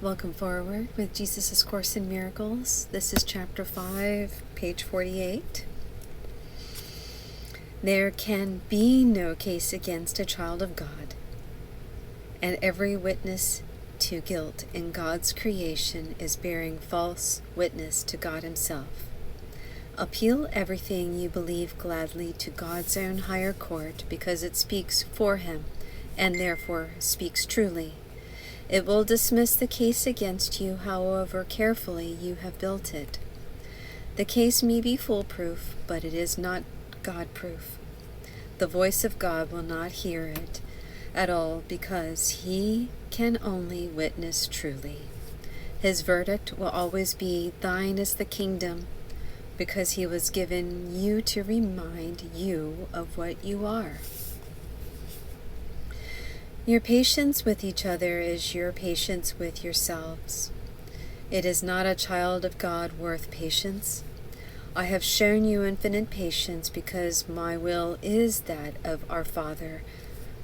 Welcome forward with Jesus' Course in Miracles. This is chapter 5, page 48. There can be no case against a child of God, and every witness to guilt in God's creation is bearing false witness to God Himself. Appeal everything you believe gladly to God's own higher court, because it speaks for Him, and therefore speaks truly. It will dismiss the case against you, however carefully you have built it. The case may be foolproof, but it is not God-proof. The voice of God will not hear it at all, because He can only witness truly. His verdict will always be, "Thine is the kingdom," because He was given you to remind you of what you are. Your patience with each other is your patience with yourselves. It is not a child of God worth patience. I have shown you infinite patience because my will is that of our Father,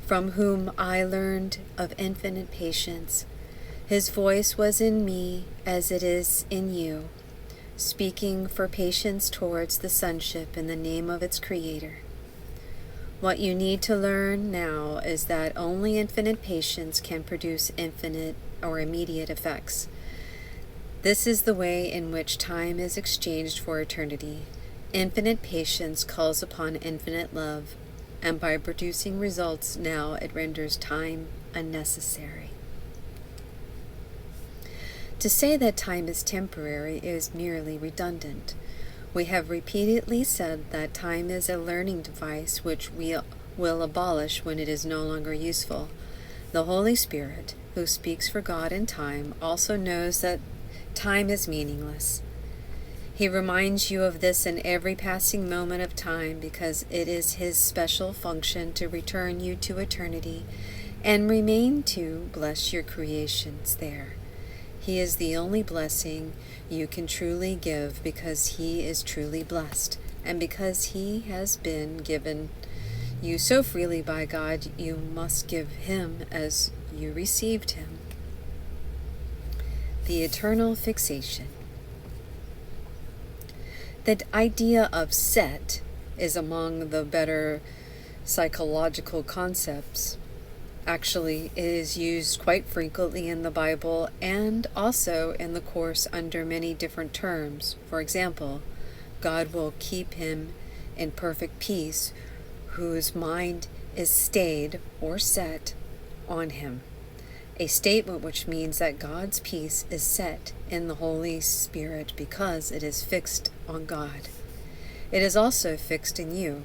from whom I learned of infinite patience. His voice was in me as it is in you, speaking for patience towards the sonship in the name of its Creator. What you need to learn now is that only infinite patience can produce infinite or immediate effects. This is the way in which time is exchanged for eternity. Infinite patience calls upon infinite love, and by producing results now it renders time unnecessary. To say that time is temporary is merely redundant. We have repeatedly said that time is a learning device which we will abolish when it is no longer useful. The Holy Spirit, who speaks for God in time, also knows that time is meaningless. He reminds you of this in every passing moment of time, because it is His special function to return you to eternity and remain to bless your creations there. He is the only blessing you can truly give, because He is truly blessed, and because He has been given you so freely by God, you must give Him as you received Him. The eternal fixation. The idea of set is among the better psychological concepts. Actually, it is used quite frequently in the Bible and also in the Course under many different terms. For example, God will keep him in perfect peace whose mind is stayed or set on Him. A statement which means that God's peace is set in the Holy Spirit because it is fixed on God. It is also fixed in you.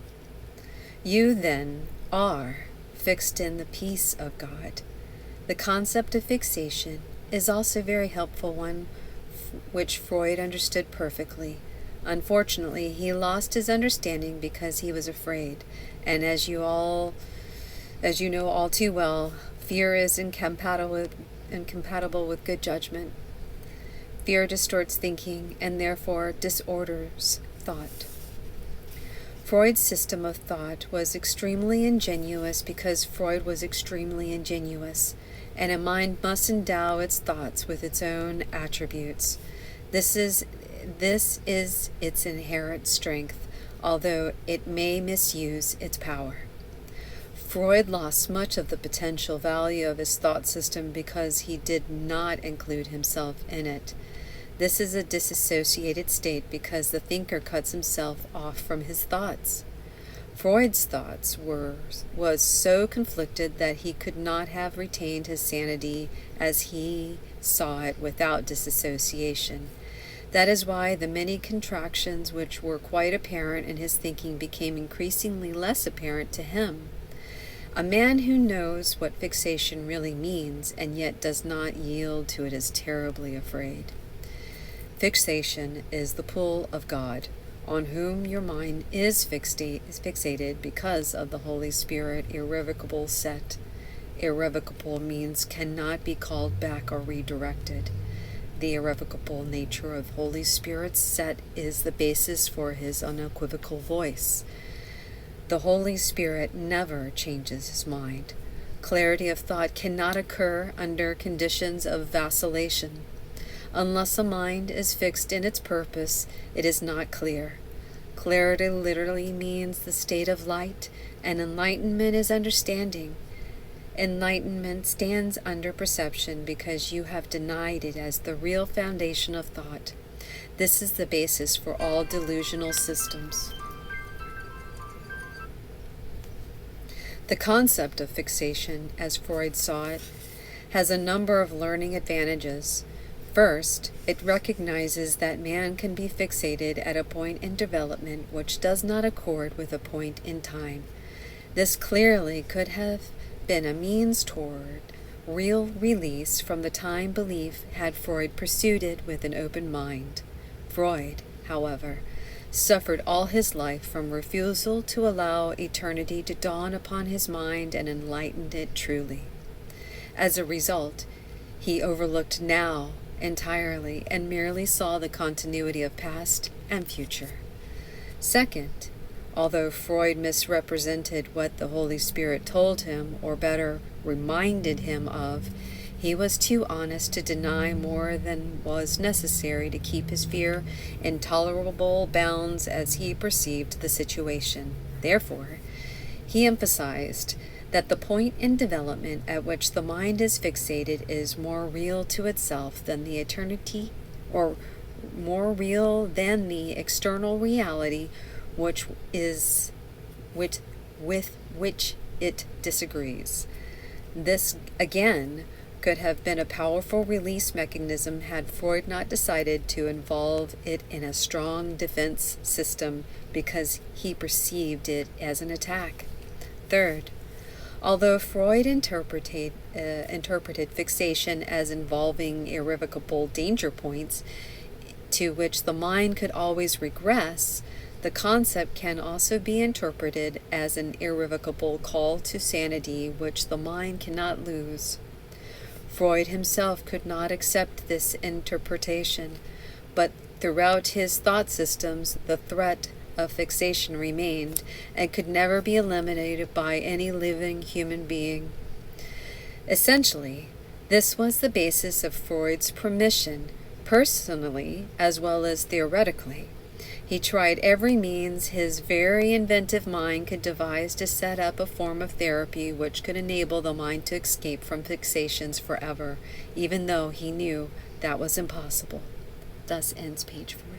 You then are fixed in the peace of God. The concept of fixation is also a very helpful one, which Freud understood perfectly. Unfortunately, he lost his understanding because he was afraid, and as you know all too well, fear is incompatible with good judgment. Fear distorts thinking and therefore disorders thought. Freud's system of thought was extremely ingenious because Freud was extremely ingenious, and a mind must endow its thoughts with its own attributes. This is its inherent strength, although it may misuse its power. Freud lost much of the potential value of his thought system because he did not include himself in it. This is a disassociated state because the thinker cuts himself off from his thoughts. Freud's thoughts was so conflicted that he could not have retained his sanity as he saw it without disassociation. That is why the many contractions which were quite apparent in his thinking became increasingly less apparent to him. A man who knows what fixation really means and yet does not yield to it is terribly afraid. Fixation is the pull of God, on whom your mind is fixated because of the Holy Spirit irrevocable set. Irrevocable means cannot be called back or redirected. The irrevocable nature of Holy Spirit's set is the basis for His unequivocal voice. The Holy Spirit never changes His mind. Clarity of thought cannot occur under conditions of vacillation. Unless a mind is fixed in its purpose, it is not clear. Clarity literally means the state of light, and enlightenment is understanding. Enlightenment stands under perception because you have denied it as the real foundation of thought. This is the basis for all delusional systems. The concept of fixation, as Freud saw it, has a number of learning advantages. First, it recognizes that man can be fixated at a point in development which does not accord with a point in time. This clearly could have been a means toward real release from the time belief had Freud pursued it with an open mind. Freud, however, suffered all his life from refusal to allow eternity to dawn upon his mind and enlighten it truly. As a result, he overlooked now entirely and merely saw the continuity of past and future. Second, although Freud misrepresented what the Holy Spirit told him, or better, reminded him of, he was too honest to deny more than was necessary to keep his fear in tolerable bounds as he perceived the situation. Therefore, he emphasized that the point in development at which the mind is fixated is more real to itself than the eternity, or more real than the external reality with which it disagrees. This, again, could have been a powerful release mechanism had Freud not decided to involve it in a strong defense system because he perceived it as an attack. Third, although Freud interpreted fixation as involving irrevocable danger points to which the mind could always regress, the concept can also be interpreted as an irrevocable call to sanity which the mind cannot lose. Freud himself could not accept this interpretation, but throughout his thought systems the threat of fixation remained and could never be eliminated by any living human being. Essentially, this was the basis of Freud's permission, personally as well as theoretically. He tried every means his very inventive mind could devise to set up a form of therapy which could enable the mind to escape from fixations forever, even though he knew that was impossible. Thus ends page 4.